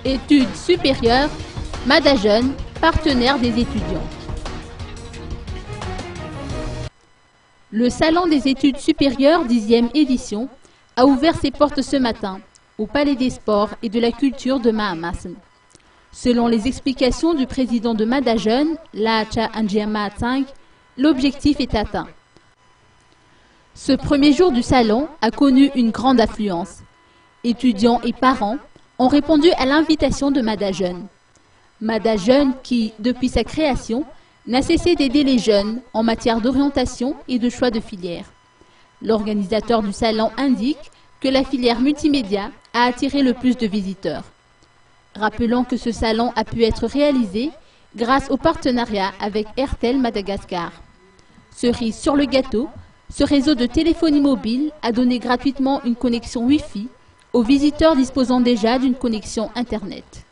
Études supérieures, Madajeune, partenaire des étudiants. Le Salon des études supérieures 10e édition a ouvert ses portes ce matin au Palais des Sports et de la Culture de Mahamassen. Selon les explications du président de Madajeune, Lacha Anjiama 5, l'objectif est atteint. Ce premier jour du salon a connu une grande affluence. Étudiants et parents ont répondu à l'invitation de Madajeune. Madajeune qui, depuis sa création, n'a cessé d'aider les jeunes en matière d'orientation et de choix de filière. L'organisateur du salon indique que la filière multimédia a attiré le plus de visiteurs. Rappelons que ce salon a pu être réalisé grâce au partenariat avec Airtel Madagascar. Cerise sur le gâteau, ce réseau de téléphonie mobile a donné gratuitement une connexion Wi-Fi aux visiteurs disposant déjà d'une connexion Internet.